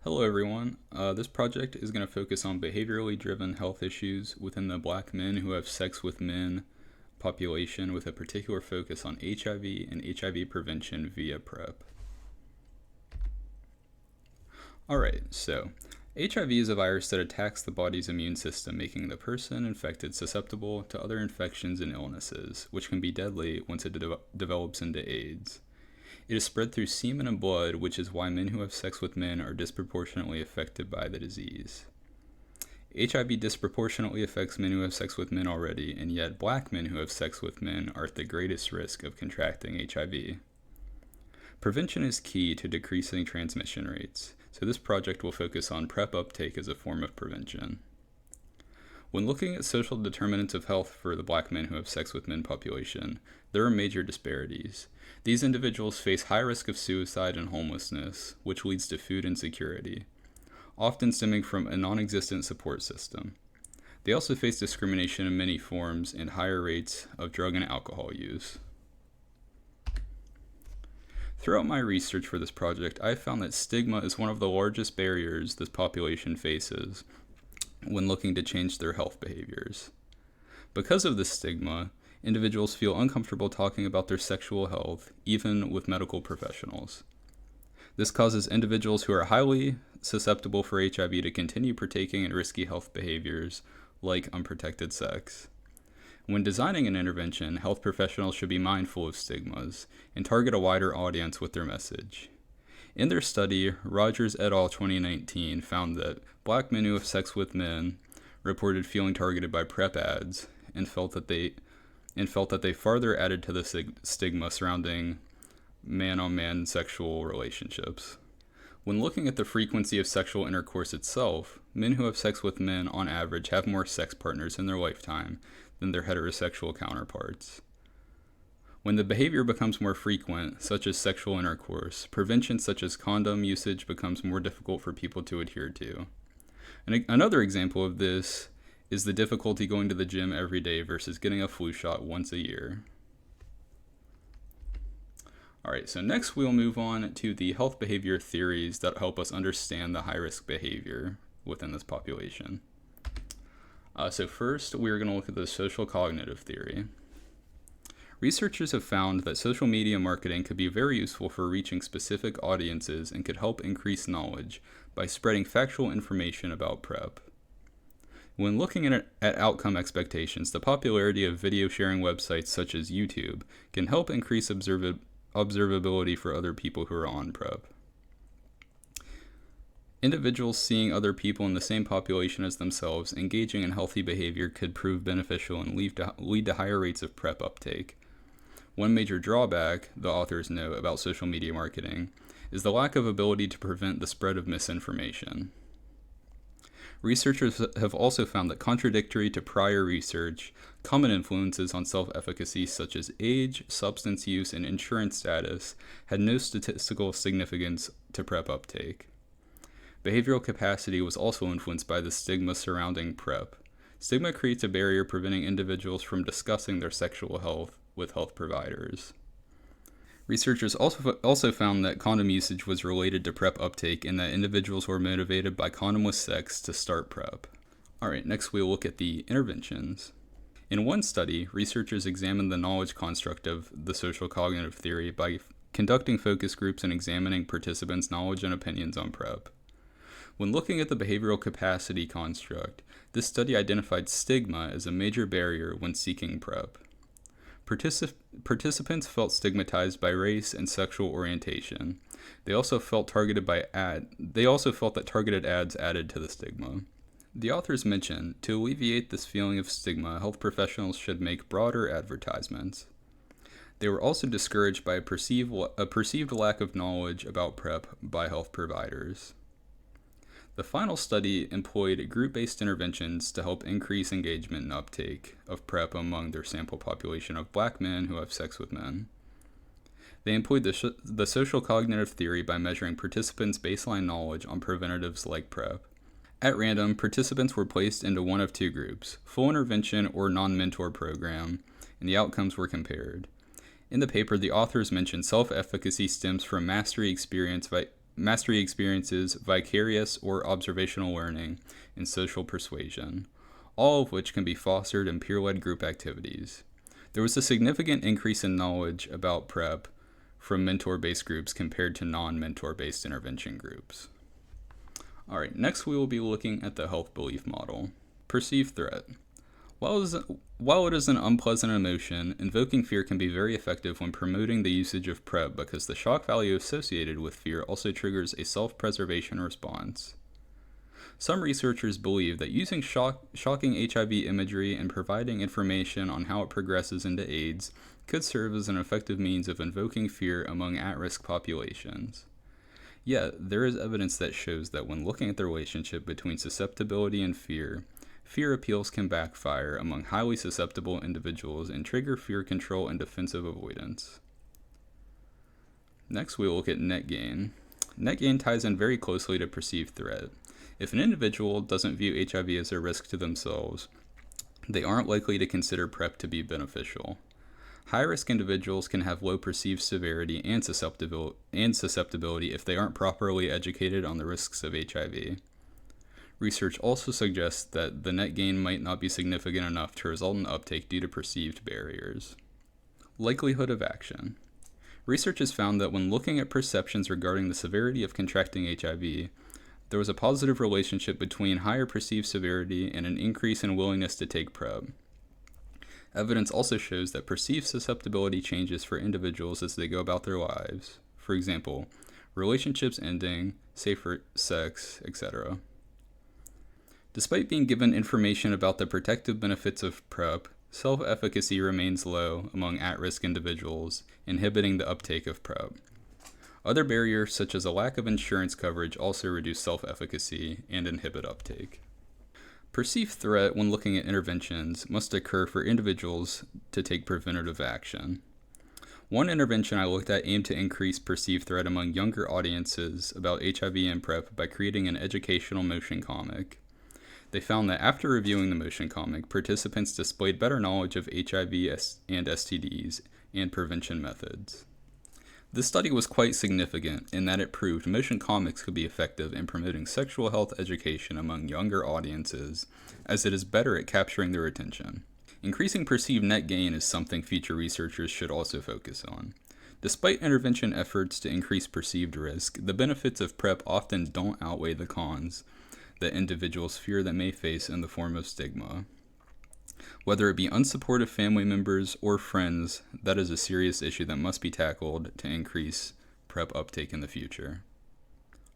Hello, everyone. This project is going to focus on behaviorally driven health issues within the Black men who have sex with men population, with a particular focus on HIV and HIV prevention via PrEP. Alright, so HIV is a virus that attacks the body's immune system, making the person infected susceptible to other infections and illnesses, which can be deadly once it develops into AIDS. It is spread through semen and blood, which is why men who have sex with men are disproportionately affected by the disease. HIV disproportionately affects men who have sex with men already, and yet Black men who have sex with men are at the greatest risk of contracting HIV. Prevention is key to decreasing transmission rates, so this project will focus on PrEP uptake as a form of prevention. When looking at social determinants of health for the Black men who have sex with men population, there are major disparities. These individuals face high risk of suicide and homelessness, which leads to food insecurity, often stemming from a non-existent support system. They also face discrimination in many forms and higher rates of drug and alcohol use. Throughout my research for this project, I found that stigma is one of the largest barriers this population faces when looking to change their health behaviors. Because of this stigma, individuals feel uncomfortable talking about their sexual health, even with medical professionals. This causes individuals who are highly susceptible for HIV to continue partaking in risky health behaviors like unprotected sex. When designing an intervention, health professionals should be mindful of stigmas and target a wider audience with their message. In their study, Rogers et al. 2019 found that Black men who have sex with men reported feeling targeted by PrEP ads and felt that they further added to the stigma surrounding man-on-man sexual relationships. When looking at the frequency of sexual intercourse itself, men who have sex with men on average have more sex partners in their lifetime than their heterosexual counterparts. When the behavior becomes more frequent, such as sexual intercourse, prevention such as condom usage becomes more difficult for people to adhere to. And another example of this is the difficulty going to the gym every day versus getting a flu shot once a year. Alright, so next we'll move on to the health behavior theories that help us understand the high-risk behavior within this population. So first, we're going to look at the social cognitive theory. Researchers have found that social media marketing could be very useful for reaching specific audiences and could help increase knowledge by spreading factual information about PrEP. When looking at outcome expectations, the popularity of video sharing websites such as YouTube can help increase observability for other people who are on PrEP. Individuals seeing other people in the same population as themselves engaging in healthy behavior could prove beneficial and lead to higher rates of PrEP uptake. One major drawback, the authors note, about social media marketing is the lack of ability to prevent the spread of misinformation. Researchers have also found that, contradictory to prior research, common influences on self-efficacy such as age, substance use, and insurance status had no statistical significance to PrEP uptake. Behavioral capacity was also influenced by the stigma surrounding PrEP. Stigma creates a barrier preventing individuals from discussing their sexual health with health providers. Researchers also found that condom usage was related to PrEP uptake and that individuals were motivated by condomless sex to start PrEP. Alright, next we'll look at the interventions. In one study, researchers examined the knowledge construct of the social cognitive theory by conducting focus groups and examining participants' knowledge and opinions on PrEP. When looking at the behavioral capacity construct, this study identified stigma as a major barrier when seeking PrEP. Participants felt stigmatized by race and sexual orientation. They also felt that targeted ads added to the stigma. The authors mention, to alleviate this feeling of stigma, health professionals should make broader advertisements. They were also discouraged by a perceived lack of knowledge about PrEP by health providers. The final study employed group-based interventions to help increase engagement and uptake of PrEP among their sample population of Black men who have sex with men. They employed the social cognitive theory by measuring participants' baseline knowledge on preventatives like PrEP. At random, participants were placed into one of two groups, full intervention or non-mentor program, and the outcomes were compared. In the paper, the authors mentioned self-efficacy stems from mastery experienced mastery experiences, vicarious or observational learning, and social persuasion, all of which can be fostered in peer-led group activities. There was a significant increase in knowledge about PrEP from mentor-based groups compared to non-mentor-based intervention groups. Alright, next we will be looking at the health belief model. Perceived threat. While it is an unpleasant emotion, invoking fear can be very effective when promoting the usage of PrEP because the shock value associated with fear also triggers a self-preservation response. Some researchers believe that using shocking HIV imagery and providing information on how it progresses into AIDS could serve as an effective means of invoking fear among at-risk populations. Yet, there is evidence that shows that when looking at the relationship between susceptibility and fear appeals can backfire among highly susceptible individuals and trigger fear control and defensive avoidance. Next, we will look at net gain. Net gain ties in very closely to perceived threat. If an individual doesn't view HIV as a risk to themselves, they aren't likely to consider PrEP to be beneficial. High-risk individuals can have low perceived severity and susceptibility if they aren't properly educated on the risks of HIV. Research also suggests that the net gain might not be significant enough to result in uptake due to perceived barriers. Likelihood of action. Research has found that when looking at perceptions regarding the severity of contracting HIV, there was a positive relationship between higher perceived severity and an increase in willingness to take PrEP. Evidence also shows that perceived susceptibility changes for individuals as they go about their lives. For example, relationships ending, safer sex, etc. Despite being given information about the protective benefits of PrEP, self-efficacy remains low among at-risk individuals, inhibiting the uptake of PrEP. Other barriers, such as a lack of insurance coverage, also reduce self-efficacy and inhibit uptake. Perceived threat when looking at interventions must occur for individuals to take preventative action. One intervention I looked at aimed to increase perceived threat among younger audiences about HIV and PrEP by creating an educational motion comic. They found that after reviewing the motion comic, participants displayed better knowledge of HIV and STDs and prevention methods. This study was quite significant in that it proved motion comics could be effective in promoting sexual health education among younger audiences, as it is better at capturing their attention. Increasing perceived net gain is something future researchers should also focus on. Despite intervention efforts to increase perceived risk, the benefits of PrEP often don't outweigh the cons that individuals fear they may face in the form of stigma. Whether it be unsupportive family members or friends, that is a serious issue that must be tackled to increase PrEP uptake in the future.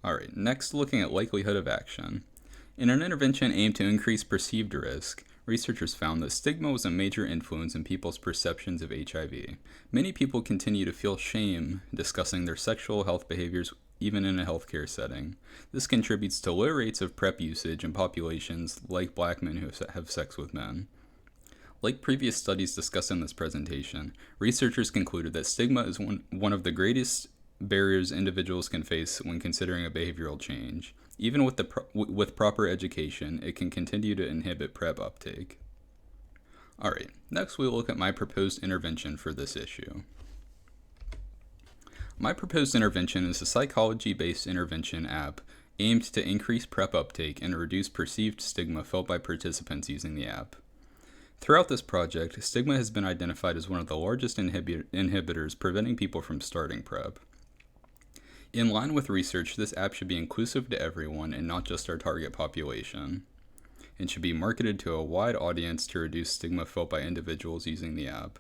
Alright, next looking at likelihood of action. In an intervention aimed to increase perceived risk, researchers found that stigma was a major influence in people's perceptions of HIV. Many people continue to feel shame discussing their sexual health behaviors even in a healthcare setting. This contributes to low rates of PrEP usage in populations like black men who have sex with men. Like previous studies discussed in this presentation, researchers concluded that stigma is one of the greatest barriers individuals can face when considering a behavioral change. Even with proper education, it can continue to inhibit PrEP uptake. Alright, next we'll look at my proposed intervention for this issue. My proposed intervention is a psychology-based intervention app aimed to increase PrEP uptake and reduce perceived stigma felt by participants using the app. Throughout this project, stigma has been identified as one of the largest inhibitors preventing people from starting PrEP. In line with research, this app should be inclusive to everyone and not just our target population, and should be marketed to a wide audience to reduce stigma felt by individuals using the app.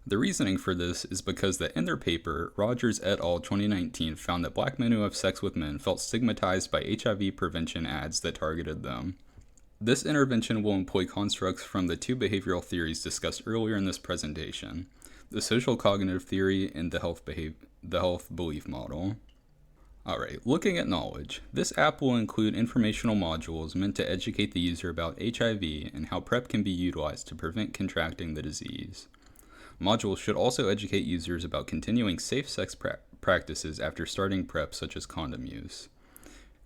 The reasoning for this is because that in their paper, Rogers et al. 2019 found that black men who have sex with men felt stigmatized by HIV prevention ads that targeted them. This intervention will employ constructs from the two behavioral theories discussed earlier in this presentation, the social cognitive theory and the health belief model. Alright, looking at knowledge. This app will include informational modules meant to educate the user about HIV and how PrEP can be utilized to prevent contracting the disease. Modules should also educate users about continuing safe sex practices after starting PrEP, such as condom use.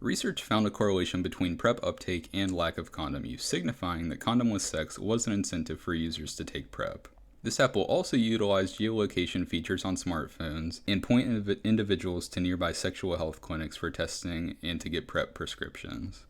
Research found a correlation between PrEP uptake and lack of condom use, signifying that condomless sex was an incentive for users to take PrEP. This app will also utilize geolocation features on smartphones and point individuals to nearby sexual health clinics for testing and to get PrEP prescriptions.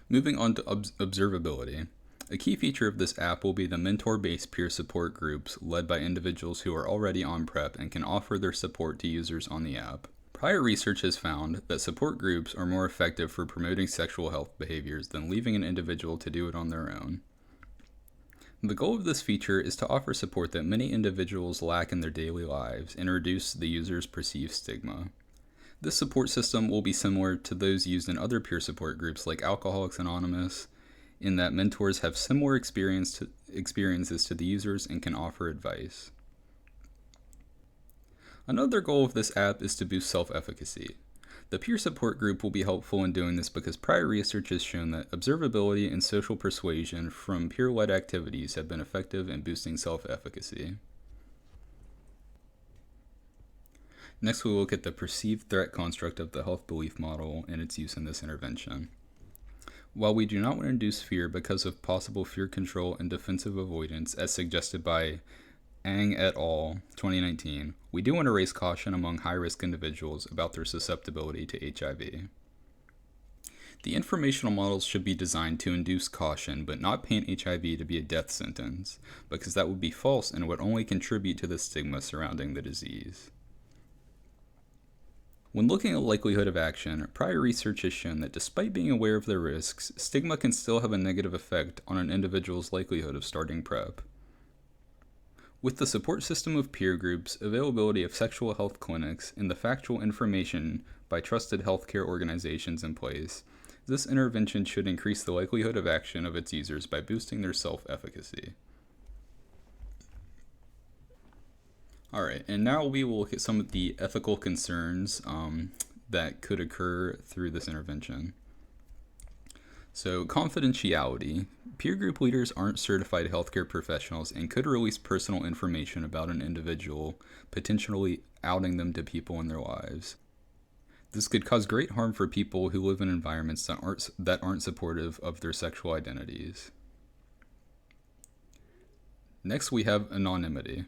Moving on to observability. A key feature of this app will be the mentor-based peer support groups led by individuals who are already on PrEP and can offer their support to users on the app. Prior research has found that support groups are more effective for promoting sexual health behaviors than leaving an individual to do it on their own. The goal of this feature is to offer support that many individuals lack in their daily lives and reduce the user's perceived stigma. This support system will be similar to those used in other peer support groups like Alcoholics Anonymous, in that mentors have similar experiences to the users and can offer advice. Another goal of this app is to boost self-efficacy. The peer support group will be helpful in doing this because prior research has shown that observability and social persuasion from peer-led activities have been effective in boosting self-efficacy. Next, we will look at the perceived threat construct of the health belief model and its use in this intervention. While we do not want to induce fear because of possible fear control and defensive avoidance, as suggested by Ang et al. 2019, we do want to raise caution among high-risk individuals about their susceptibility to HIV. The informational models should be designed to induce caution, but not paint HIV to be a death sentence, because that would be false and would only contribute to the stigma surrounding the disease. When looking at likelihood of action, prior research has shown that despite being aware of the risks, stigma can still have a negative effect on an individual's likelihood of starting PrEP. With the support system of peer groups, availability of sexual health clinics, and the factual information by trusted healthcare organizations in place, this intervention should increase the likelihood of action of its users by boosting their self-efficacy. Alright, and now we will look at some of the ethical concerns that could occur through this intervention. So, confidentiality. Peer group leaders aren't certified healthcare professionals and could release personal information about an individual, potentially outing them to people in their lives. This could cause great harm for people who live in environments that aren't supportive of their sexual identities. Next, we have anonymity.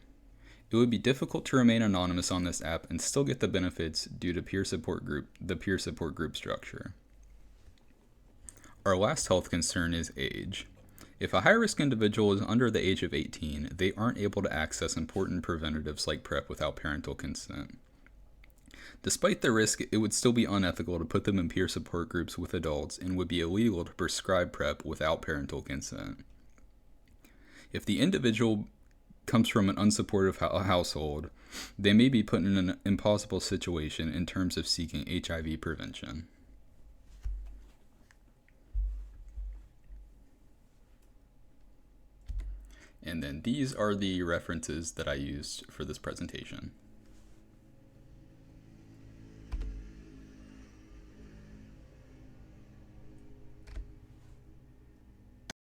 It would be difficult to remain anonymous on this app and still get the benefits due to the peer support group structure. Our last health concern is age. If a high-risk individual is under the age of 18, they aren't able to access important preventatives like PrEP without parental consent. Despite the risk, it would still be unethical to put them in peer support groups with adults and would be illegal to prescribe PrEP without parental consent. If the individual comes from an unsupportive household, they may be put in an impossible situation in terms of seeking HIV prevention. And then these are the references that I used for this presentation.